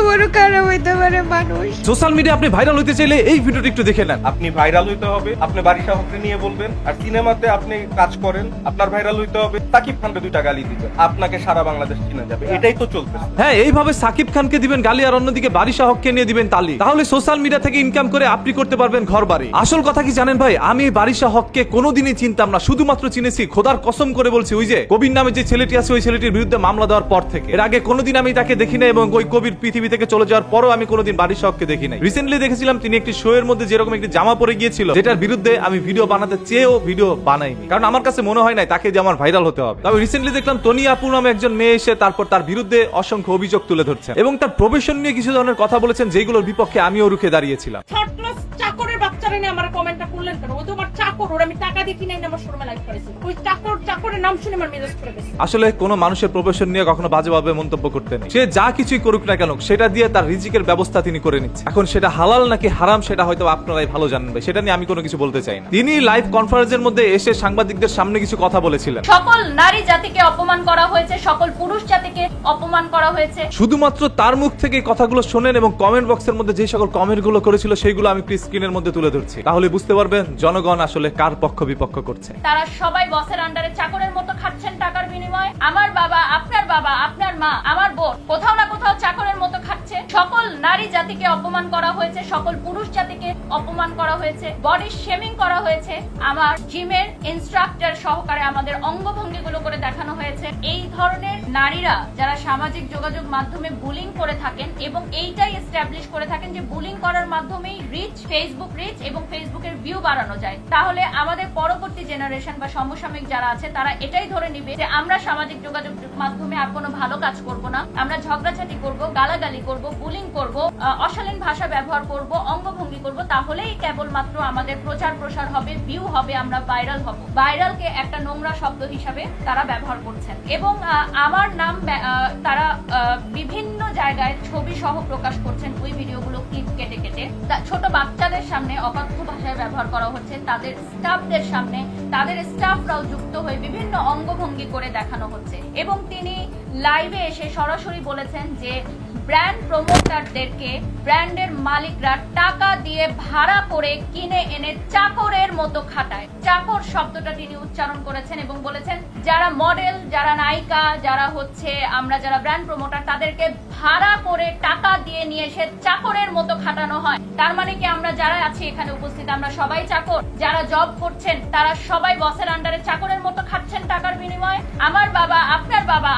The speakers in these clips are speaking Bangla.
বড় খারাপ হইতে পারে মানুষ। সোশ্যাল মিডিয়া আপনি ভাইরাল হইতে চাইলে এই ভিডিওটি একটু দেখে নেন। আপনি ভাইরাল হইতে হবে, আপনি বারিশা হককে নিয়ে বলবেন। আর সিনেমাতে আপনি কাজ করেন, আপনার ভাইরাল হইতে হবে, সাকিব খানকে 2টা গালি দিবেন, আপনাকে সারা বাংলাদেশ চিনে যাবে। এটাই তো চলতেছে। হ্যাঁ, এইভাবে সাকিব খানকে দিবেন গালি আর অন্যদিকে বারিশা হককে নিয়ে দিবেন তালি। তাহলে সোশ্যাল মিডিয়া থেকে ইনকাম করে আপনি করতে পারবেন ঘর বাড়ি। আসল কথা কি জানেন ভাই, আমি বারিশা হককে কোনোদিনই চিনতাম না, শুধুমাত্র চিনেছি, খোদার কসম করে বলছি, ওই যে কবির নামে যে ছেলেটি আছে ওই ছেলেটির বিরুদ্ধে মামলা দেওয়ার পর থেকে। এর আগে কোনোদিন আমি তাকে দেখি না, এবং ওই কবির পৃথিবী থেকে চলে যাওয়ার পরও আমি কোনোদিন বারিশা হককে দেখি নাই। রিসেন্টলি দেখেছিলাম তিনি একটি শো এর মধ্যে যেরকম একটি জামা পরে গিয়েছিল, যেটার বিরুদ্ধে আমি ভিডিও বানাতে চেয়েও ভিডিও বানাইনি, কারণ আমার কাছে মনে হয় না তাকে যে আমার ভাইরাল হতে হবে। তবে রিসেন্টলি দেখলাম তনি আপু নামে একজন মেয়ে এসে তারপর তার বিরুদ্ধে অসংখ্য অভিযোগ তুলে ধরছেন এবং তার প্রফেশন নিয়ে কিছু ধরনের কথা বলেছেন, যেগুলোর বিপক্ষে আমিও রুখে দাঁড়িয়েছিলাম। থার্ড ক্লাস চাকরের বাচ্চারা নিয়ে আমার কমেন্টটা করলেন কেন? ওই তো আমার চাকর, ওর আমি টাকা দিয়ে কিনে আমার শোরুমে লাইভ করেছি। ওই চাকরের নাম শুনে আমার মেজাজ করে গেছে। আসলে কোনো মানুষের প্রফেশন নিয়ে কখনো বাজেভাবে মন্তব্য করতে নেই। সে যা কিছুই করুক না কেন, সেটা দিয়ে তার রিজিকের ব্যবস্থা তিনি করে নিচ্ছে। এখন সেটা হালাল নাকি হারাম সেটা হয়তো আপনারাই ভালো জানেন ভাই, সেটা নিয়ে আমি কোনো কিছু বলতে চাই না। তিনি লাইভ কনফারেন্সের মধ্যে এসে সাংবাদিকদের সামনে কিছু কথা বলেছিলেন। সকল নারী জাতিকে অপমান করা হয়েছে, সকল পুরুষ জাতিকে অপমান করা হয়েছে। শুধুমাত্র তার মুখ থেকে কথাগুলো শোনেন এবং কমেন্ট বক্সের মধ্যে যে সকল কমেন্ট গুলো করেছিল সেইগুলো আমি স্ক্রিনের মধ্যে তুলে ধরছি, তাহলে বুঝতে পারবেন জনগণ আসলে কার পক্ষ বিপক্ষ করছে। তারা সবাই বসের আন্ডারে চাকরের মতো খাচ্ছেন টাকার বিনিময়ে। আমার বাবা, আপনার মা, আমার বোন কোথাও না কোথাও চাকরের মতো খাচ্ছে। সকল নারী জাতিকে অপমান করা হয়েছে, সকল পুরুষ জাতিকে অপমান করা হয়েছে, বডি শেমিং করা হয়েছে। আমার জিমের ইনস্ট্রাক্টর সহকারে আমাদের অঙ্গভঙ্গিগুলো করে দেখানো হয়েছে। এই ধরনের নারীরা যারা সামাজিক যোগাযোগ মাধ্যমে বুলিং করে থাকেন এবং এইটাই এস্টাবলিশ করে থাকেন যে বুলিং করার মাধ্যমেই রিচ, ফেসবুক রিচ এবং ফেসবুকের ভিউ বাড়ানো যায়, তাহলে আমাদের পরবর্তী জেনারেশন বা সমসাময়িক যারা আছে তারা এটাই ধরে নিবে যে আমরা সামাজিক যোগাযোগ মাধ্যমে আর কোনো ভালো কাজ করব না, আমরা ঝগড়াঝাটি করব, গালাগালি করব, বুলিং করব, অশালীন ভাষা ব্যবহার করব, অঙ্গভঙ্গি করব, তাহলেই কেবলমাত্র আমাদের প্রচার প্রসার হবে, ভিউ হবে, আমরা ভাইরাল হব। ভাইরালকে একটা নোংরা শব্দ হিসাবে তারা ব্যবহার করছেন এবং আমার নাম তারা বিভিন্ন জায়গায় ছবি সহ প্রকাশ করছেন। ওই ভিডিওগুলো ক্লিপ কেটে কেটে ছোট বাচ্চাদের সামনে অকথ্য ভাষায় ব্যবহার করা হচ্ছে, তাদের স্টাফদের সামনে তাদের স্টাফরাও যুক্ত হয়ে বিভিন্ন অঙ্গভঙ্গি করে দেখানো হচ্ছে এবং তিনি লাইভে এসে সরাসরি বলেছেন যে ব্র্যান্ড প্রমোটারদেরকে ব্র্যান্ডের মালিকরা টাকা দিয়ে ভাড়া করে কিনে এনে চাকরের মতো খাটায়। চাকর শব্দটা তিনি উচ্চারণ করেছেন এবং বলেছেন যারা মডেল, যারা নায়িকা, যারা হচ্ছে আমরা যারা ব্র্যান্ড প্রমোটার, তাদেরকে ভাড়া করে টাকা দিয়ে নিয়ে এসে চাকরের মতো খাটানো হয়। তার মানে কি আমরা যারা আছি এখানে উপস্থিত আমরা সবাই চাকর? যারা জব করছেন তারা সবাই বসের আন্ডারে চাকরের মতো খাচ্ছেন টাকার বিনিময়ে? আমার বাবা,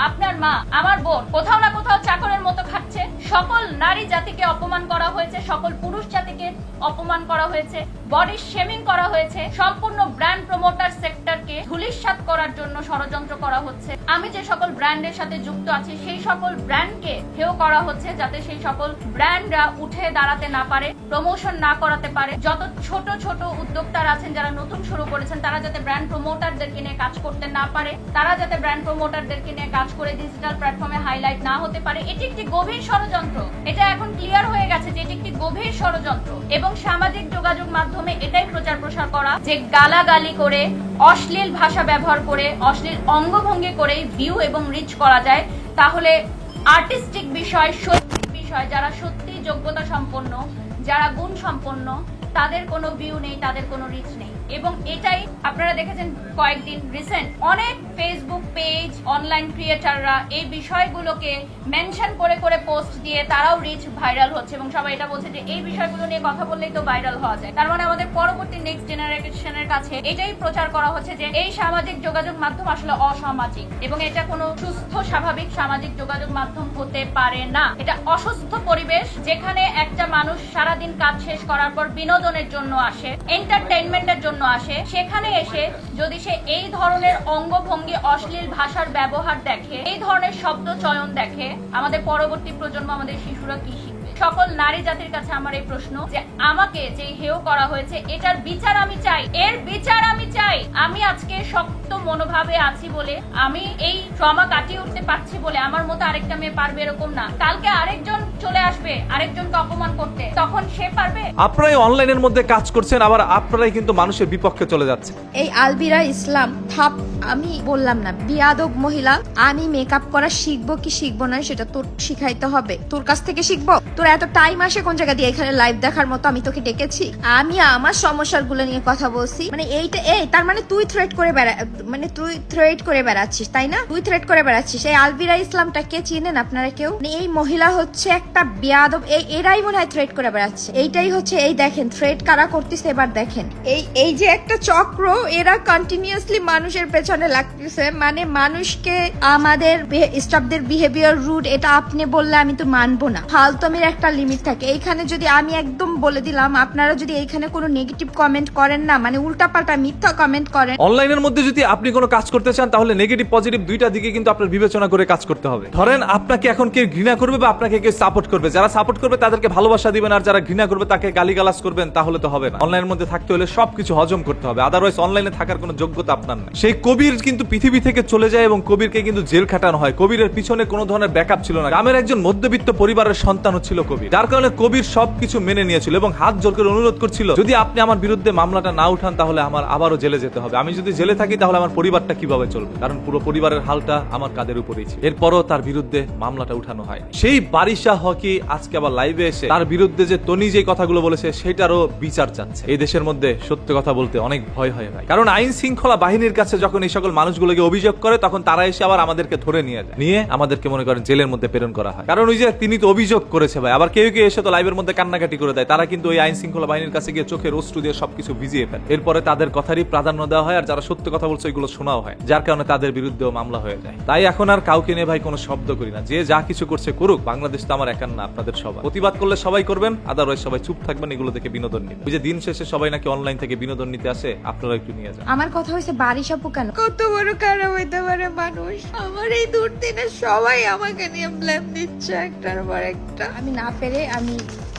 আপনার মা, আমার বোন কোথাও না কোথাও চাকরের মতো খাচ্ছে। সকল নারী জাতিকে অপমান করা হয়েছে, সকল পুরুষ জাতিকে অপমান করা হয়েছে, বডি শেমিং করা হয়েছে, সম্পূর্ণ ব্র্যান্ড প্রমোটার সেক্টরকে ধূলিসাৎ করার জন্য ষড়যন্ত্র করা হচ্ছে। আমি যে সকল ব্র্যান্ডের সাথে যুক্ত আছি সেই সকল ব্র্যান্ডকে হেয় করা হচ্ছে, যাতে সেই সকল ব্র্যান্ডরা উঠে দাঁড়াতে না পারে, প্রমোশন না করাতে পারে। যত ছোট ছোট উদ্যোক্তারা আছেন যারা নতুন শুরু করেছেন তারা যাতে ব্র্যান্ড প্রমোটারদেরকে নিয়ে কাজ করতে না পারে, তারা যাতে ব্র্যান্ড প্রমোটারদেরকে নিয়ে কাজ করে ডিজিটাল প্ল্যাটফর্মে হাইলাইট না হতে পারে। এটি একটি গভীর ষড়যন্ত্র। এটা এখন ক্লিয়ার হয়ে গেছে যে এটি একটি গভীর ষড়যন্ত্র এবং সামাজিক যোগাযোগ মাধ্যমে এটাই প্রচার প্রসার করা যে গালাগালি করে, অশ্লীল ভাষা ব্যবহার করে, অশ্লীল অঙ্গভঙ্গি করে ভিউ এবং রিচ করা যায়। তাহলে আর্টিস্টিক বিষয়, সত্যি বিষয়, যারা সত্যি যোগ্যতা সম্পন্ন, যারা গুণ সম্পন্ন, তাদের কোনো ভিউ নেই, তাদের কোনো রিচ নেই। এবং এটাই আপনারা দেখেছেন কয়েকদিন রিসেন্ট অনেক ফেসবুক পেজ, অনলাইন ক্রিয়েটাররা এই বিষয়গুলোকে মেনশন করে করে পোস্ট দিয়ে তারাও রিচ, ভাইরাল হচ্ছে এবং সবাই এটা বলছে যে এই বিষয়গুলো নিয়ে কথা বললেই তো ভাইরাল হওয়া যায়। তার মানে আমাদের পরবর্তী নেক্সট জেনারেশনের কাছে এটাই প্রচার করা হচ্ছে যে এই সামাজিক যোগাযোগ মাধ্যম আসলে অসামাজিক এবং এটা কোনো সুস্থ স্বাভাবিক সামাজিক যোগাযোগ মাধ্যম হতে পারে না। এটা অসুস্থ পরিবেশ যেখানে একটা মানুষ সারাদিন কাজ শেষ করার পর বিনোদনের জন্য আসে, এন্টারটেইনমেন্টের জন্য আসে, সেখানে এসে যদি সে এই ধরনের অঙ্গভঙ্গি, অশ্লীল ভাষার ব্যবহার দেখে, এই ধরনের শব্দ চয়ন দেখে, আমাদের পরবর্তী প্রজন্ম, আমাদের শিশুরা কি শিখবে? সকল নারী জাতির কাছে আমার এই প্রশ্ন যে আমাকে যে হেয় করা হয়েছে এটার বিচার আমি চাই, এর বিচার আমি চাই। আমি আজকে শক্ত মনোভাবে আছি বলে, আমি এই ট্রমা কাটিয়ে উঠতে পারছি বলে আমার মতো আরেকটা মেয়ে পারবে এরকম না। কালকে আরেকজন চলে আসবে আসবে আরেকজনকে অপমান করতে, তখন সে পারবে? আপনারাই অনলাইনের মধ্যে কাজ করছেন, আবার আপনারাই কিন্তু মানুষের বিপক্ষে চলে যাচ্ছে। এই আলবিরা ইসলাম থাপ, আমি বললাম না বিয়াদব মহিলা। আমি মেকআপ করা শিখবো কি শিখবো না সেটা তোর শিখাইতে হবে, তোর কাছ থেকে শিখবো। তোর এত টাইম আসে কোন জায়গা দিয়ে এখানে লাইভ দেখার মতো? আমি তোকে ডেকেছি, আমি আমার সমস্যাগুলো নিয়ে কথা বলছি। মানে এইটা তার মানে তুই থ্রেট করে বেড়াচ্ছিস তাই না? তুই থ্রেট করে বেড়াচ্ছিস। এই আলবিরা ইসলামটা কে চিনেন আপনারা কেউ? মানে এই মহিলা হচ্ছে একটা বিয়াদব। এরাই মনে হয় থ্রেট করে বেড়াচ্ছে। এইটাই হচ্ছে, এই দেখেন থ্রেট কারা করতেছে এবার দেখেন। এই যে একটা চক্র, এরা কন্টিনিউয়াসলি মানুষের পেছনে লাগতেছে। মানে মানুষকে আমাদের স্টাফদের বিহেভিয়ার রুড, এটা আপনি বললে আমি তো মানবো না। ফালতুমির একটা লিমিট থাকে। এইখানে যদি আমি একদম বলে দিলাম, আপনারা যদি এইখানে কোনো নেগেটিভ কমেন্ট করেন না, মানে উল্টাপাল্টা মিথ্যা কমেন্ট করেন। অনলাইনের মধ্যে যদি আপনি কোনো কাজ করতে চান তাহলে নেগেটিভ পজিটিভ দুইটা দিকে কিন্তু আপনার বিবেচনা করে কাজ করতে হবে। ধরেন আপনাকে এখন কেউ ঘৃণা করবে বা আপনাকে কেউ সাপোর্ট করবে, যারা সাপোর্ট করবে তাদেরকে ভালোবাসা দিবেন, আর যারা ঘৃণা করবে তাকে গালিগালাজ করবেন, তাহলে তো হবে না। অনলাইনের মধ্যে থাকতে হলে সবকিছু হজম করতে হবে, আদারওয়াইজ অনলাইনে থাকার কোনো যোগ্যতা আপনার নাই। সেই কবির কিন্তু পৃথিবী থেকে চলে যায় এবং কবিরকে কিন্তু জেল খাটানো হয়। কবিরের পিছনে কোনো ধরনের ব্যাকআপ ছিল না। গ্রামের একজন মধ্যবিত্ত পরিবারের সন্তান ছিল কবির, যার কারণে কবির সবকিছু মেনে নিয়েছিল এবং হাত জোর করে অনুরোধ করছিল, যদি আপনি আমার বিরুদ্ধে মামলাটা না উঠান তাহলে আমার আবারও জেলে যেতে হবে। আমি যদি জেলে থাকি তাহলে আমার পরিবারটা কিভাবে চলবে, কারণ পুরো পরিবারের হালটা আমার কাঁধের উপরেই ছিল। এরপরও তার বিরুদ্ধে মামলাটা উঠানো হয়। সেই বারিশা হকি আজকে আবার লাইভে এসে তার বিরুদ্ধে যে তনি যে কথাগুলো বলেছে সেটারও বিচার চাচ্ছে। এই দেশের মধ্যে সত্য কথা বলতে অনেক ভয় হয় ভাই, কারণ আইন শৃঙ্খলা বাহিনীর কাছে যখন এই সকল মানুষগুলোকে অভিযোগ করে তখন তারা এসে আবার আমাদেরকে ধরে নিয়ে যায়, নিয়ে আমাদেরকে মনে করেন জেলের মধ্যে প্রেরণ করা হয়। কারণ ওই যে তিনি তো অভিযোগ করেছে ভাই, আবার কেউ কেউ এসে তো লাইভের মধ্যে কান্নাকাটি করে দেয়। তারা কিন্তু ওই আইন শৃঙ্খলা বাহিনীর কাছে গিয়ে চোখের অশ্রু দিয়ে সবকিছু ভিজিয়ে ফেলে। এরপরে তাদের কথারই প্রাধান্য দেওয়া হয়, আর যারা সত্য কথা বলছে ওইগুলো শোনাও হয়, যার কারণে তাদের বিরুদ্ধেও মামলা হয়ে যায়। তাই এখন আর কাউকে নিয়ে ভাই কোনো শব্দ করি না। যে যা কিছু করছে করুক, বাংলাদেশ তো আমার একার না, আপনাদের সবাই। প্রতিবাদ করলে সবাই করবেন, আদারওয়াইজ সবাই চুপ থাকবেন, এগুলো থেকে বিনোদন নিবেন। ওই যে দিন শেষে সবাই নাকি অনলাইন থেকে বিনোদন নিতে আসে, আপনারা একটু নিয়ে যান। আমার কথা হয়েছে বারিশ আপু কেন? কত বড় খারাপ হইতে পারে মানুষ? আমার এই দুর্দিনে সবাই আমাকে নিয়ে ব্লেম দিচ্ছে একটার পর একটা। আমি না পেরে আমি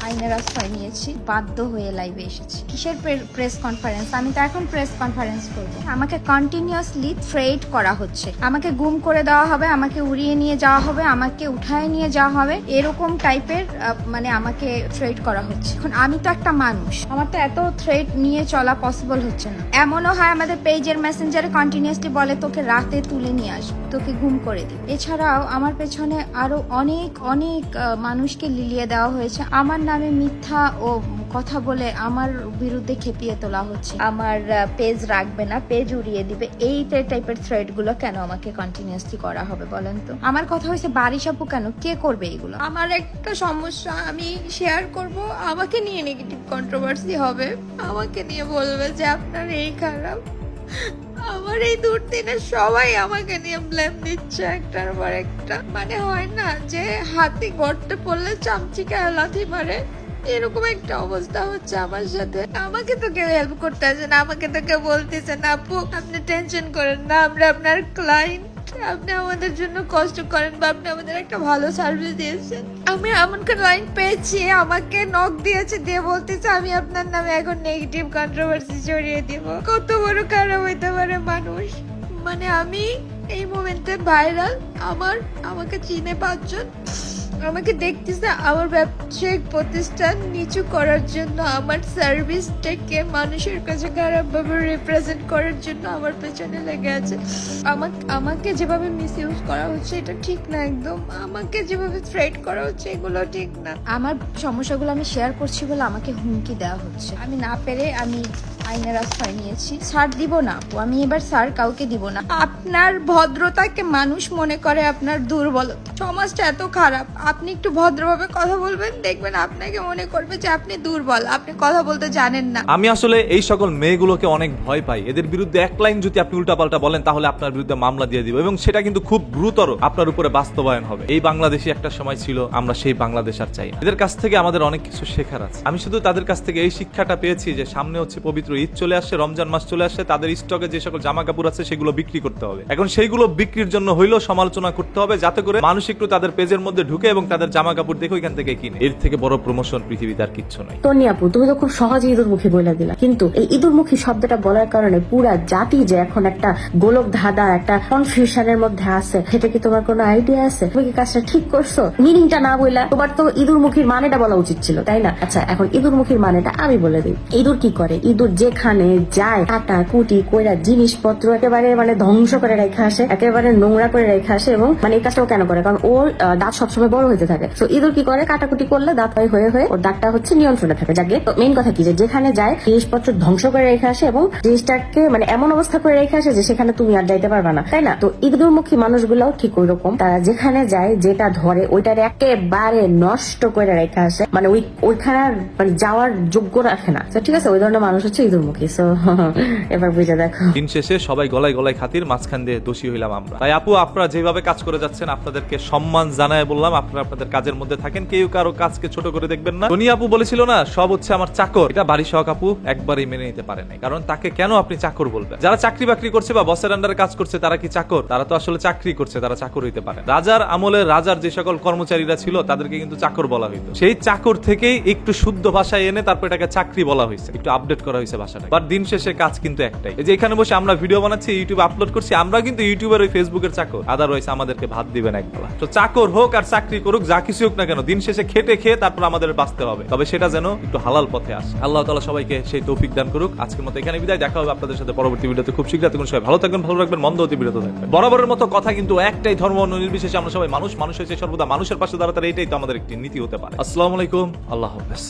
আইনের আশ্রয় নিয়েছি, বাধ্য হয়ে লাইভে এসেছি। কিসের প্রেস কনফারেন্স? আমি তো এখন প্রেস কনফারেন্স করব। আমাকে কন্টিনিউয়াসলি থ্রেট করা হচ্ছে, আমাকে গুম করে দেওয়া হবে, আমাকে উড়িয়ে নিয়ে যাওয়া হবে, আমাকে উঠায় নিয়ে যাওয়া হবে, এরকম টাইপের মানে আমাকে থ্রেট করা হচ্ছে। এখন আমি তো একটা মানুষ, আমার তো এত থ্রেট নিয়ে চলা পসিবল হচ্ছে না। এমনও হয় আমাদের পেজের মেসেঞ্জারে কন্টিনিউয়াসলি বলে তোকে রাতে তুলে নিয়ে আসবে, তোকে গুম করে দিবে। এছাড়াও আমার পেছনে আরো অনেক অনেক মানুষকে লিলিয়ে দেওয়া হয়েছে। আমার নামে মিথ্যা ও কথা বলে আমার বিরুদ্ধে খেপিয়ে তোলা হচ্ছে। আমার পেজ রাখবে না, পেজ উড়িয়ে দিবে, এই টাইপের থ্রেড গুলো কেন আমাকে কন্টিনিউয়াসলি করা হবে বলেন তো? আমার কথা হয়েছে বারিশ আপু কেন? কে করবে এগুলো? আমার একটা সমস্যা আমি শেয়ার করব, আমাকে নিয়ে নেগেটিভ কন্ট্রোভার্সি হবে, আমাকে নিয়ে বলবে যে আপনার এই খারাপ। আমার এই দুর্দিনে সবাই আমাকে নিয়ে ব্লেম দিচ্ছে একটার পর একটা। মানে হয় না যে হাতি গর্তে পড়লে চামচিকে লাথি মারে, এরকম একটা অবস্থা হচ্ছে আমার সাথে। আমাকে তো কেউ হেল্প করতে আসে না, আমাকে তো কেউ বলতেছে না আপু আপনি টেনশন করেন না, আমরা আপনার ক্লায়েন্ট, আপনি আমাদের জন্য কষ্ট করেন বা আপনি আমাদের একটা ভালো সার্ভিস দিয়েছেন। আমি এমন ক্লায়েন্ট পেয়েছি, আমাকে নক দিয়েছে, দিয়ে বলতেছে আমি আপনার নামে এখন নেগেটিভ কন্ট্রোভার্সি ছড়িয়ে দিব। কত বড় খারাপ হইতে পারে মানুষ? মানে আমি এই মোমেন্টে ভাইরাল, আমাকে চিনে 5 জন, আমাকে দেখতেছে আমার ব্যবসায়িক প্রতিষ্ঠান নিচু করার জন্য, আমার সার্ভিসটাকে মানুষের কাছে খারাপভাবে রিপ্রেজেন্ট করার জন্য আমার পেছনে লেগে আছে। আমাকে যেভাবে মিসইউজ করা হচ্ছে এটা ঠিক না একদম। আমাকে যেভাবে থ্রেট করা হচ্ছে এগুলো ঠিক না। আমার সমস্যাগুলো আমি শেয়ার করছি বলে আমাকে হুমকি দেওয়া হচ্ছে। আমি না পেরে আমি আইনের আশ্রয় নিয়েছি। ছাড় দিব না আপু, আমি এবার ছাড় কাউকে দিব না। আপনার ভদ্রতাকে মানুষ মনে করে আপনার দুর্বলতা। সমাজটা এত খারাপ, আপনি একটু ভদ্রভাবে কথা বলবেন, দেখবেন আপনাকে মনে করবে যে আপনি দুর্বল, আপনি কথা বলতে জানেন না। আমি আসলে এই সকল মেয়েগুলোকে অনেক ভয় পাই। এদের বিরুদ্ধে এক লাইন যদি আপনি উল্টাপাল্টা বলেন তাহলে আপনার বিরুদ্ধে মামলা দিয়ে দিব, এবং সেটা কিন্তু খুব গুরুতর আপনার উপরে বাস্তবায়ন হবে। এই বাংলাদেশে একটা সময় ছিল, আমরা সেই বাংলাদেশ আর চাই না। এদের কাছ থেকে আমাদের অনেক কিছু শেখার আছে। আমি শুধু তাদের কাছ থেকে এই শিক্ষাটা পেয়েছি যে সামনে হচ্ছে পবিত্র ঈদ চলে আসছে, রমজান মাস চলে আসছে, তাদের স্টকে যে সকল জামা কাপড় আছে সেগুলো বিক্রি করতে হবে। এখন সেইগুলো বিক্রির জন্য হইলেও সমালোচনা করতে হবে, যাতে করে মানুষ একটু তাদের পেজের মধ্যে ঢুকে এবং তাদের জামা কাপড় দেখে ওইখান থেকে কিনে। এর থেকে বড় প্রমোশন পৃথিবীতে আর কিচ্ছু নাই। তনি আপু, তুমি তো খুব সহজে ইঁদুরমুখী বলে দিলা, কিন্তু এই ইঁদুরমুখী শব্দটা বলার কারণে পুরা জাতি যে এখন একটা গোলক ধাঁধা, একটা কনফিউশনের মধ্যে আছে, সেটা কি তোমার কোনো আইডিয়া আছে? তুমি কি কাজটা ঠিক করছো? মিনিংটা না বললা, তোমার তো ইঁদুরমুখীর মানেটা বলা উচিত ছিল, তাই না? আচ্ছা, এখন ইঁদুরমুখীর মানেটা আমি বলে দিই। ইঁদুর কি করে? ইঁদুর যেখানে যায় কাটা কুটি কইরা জিনিসপত্র একেবারে মানে ধ্বংস করে রেখে আসে, একেবারে নোংরা করে রেখে আসে। এবং মানে এই কাজটাও কেন করে? কারণ ওর দাঁত সবসময় বড় হতে থাকে। তো ইঁদুর কি করে? কাটাকুটি করলে দাঁত হয়ে হয়ে ওর দাঁতটা হচ্ছে নিয়ন্ত্রণে থাকে। যাকে তো মেইন কথা কি, যে যেখানে যায় জিনিসপত্র ধ্বংস করে রেখে আসে এবং জিনিসটাকে মানে এমন অবস্থা করে রেখে আসে যে সেখানে তুমি আর যাইতে পারবা না, তাই না? তো ইঁদুরমুখী মানুষগুলাও ঠিক ওই রকম, তারা যেখানে যায় যেটা ধরে ওইটার একেবারে নষ্ট করে রেখে আসে, মানে ওইখানে মানে যাওয়ার যোগ্য রাখে না। তো ঠিক আছে, ওই ধরনের মানুষ হচ্ছে ইঁদুরমুখী। সো এবার বুঝে দেখো। দিন শেষে সবাই গলায় গলায় খাতির, মাঝখান দিয়ে দোষী হইলাম আমরা। তাই আপু, আপনারা যেভাবে কাজ করে যাচ্ছেন আপনাদেরকে সম্মান জানায় বললাম, আপনারা আপনাদের কাজের মধ্যে থাকেন, কেউ কারো কাজকে ছোট করে দেখবেন না। টনি আপু বলেছিল না, সব হচ্ছে আমার চাকর, এটা বাড়ি সহক আপু একবারই মেনে নিতে পারে নাই। কারণ তাকে কেন আপনি চাকর বলবেন? যারা চাকরি বাকরি করছে বা বসের আন্ডারে কাজ করছে তারা কি চাকর? তারা তো আসলে চাকরি করছে, তারা চাকর হইতে পারে। রাজার আমলে রাজার যে সকল কর্মচারীরা ছিল তাদেরকে কিন্তু চাকর বলা হইতো। সেই চাকর থেকেই একটু শুদ্ধ ভাষায় এনে তারপর এটাকে চাকরি বলা হয়েছে, একটু আপডেট করা হয়েছে ভাষাটা। বাট দিন শেষে কাজ কিন্তু একটাই। এই যে এখানে বসে আমরা ভিডিও বানাচ্ছি, ইউটিউবে আপলোড করছি, আমরা কিন্তু ইউটিউবের ওই ফেসবুকের চাকর। আদারওয়াইজ আমাদেরকে ভাত দিবেন একবেলা। তো চাকর হোক আর চাকরি করুক, যা কিছু হোক না কেন, দিন শেষে খেটে খেয়ে তারপর আমাদের বাঁচতে হবে, তবে সেটা যেন একটু হালাল পথে আসে। আল্লাহ তাআলা সবাইকে সেই তৌফিক দান করুক। আজকের মতো এখানে বিদায়, দেখা হবে আপনাদের সাথে পরবর্তী ভিডিওতে খুব শীঘ্র। তখন সবাই ভালো থাকবেন, ভালো রাখবেন, মন্দ অতি বিরত থাকবেন। বরাবরের মতো কথা কিন্তু একটাই, ধর্ম নির্বিশেষে আমরা সবাই মানুষ, মানুষ হয়েছে সর্বদা মানুষের পাশে দাঁড়াতে, এটাই তো আমাদের একটি নীতি হতে পারে। আসসালামু আলাইকুম, আল্লাহ হাফেজ।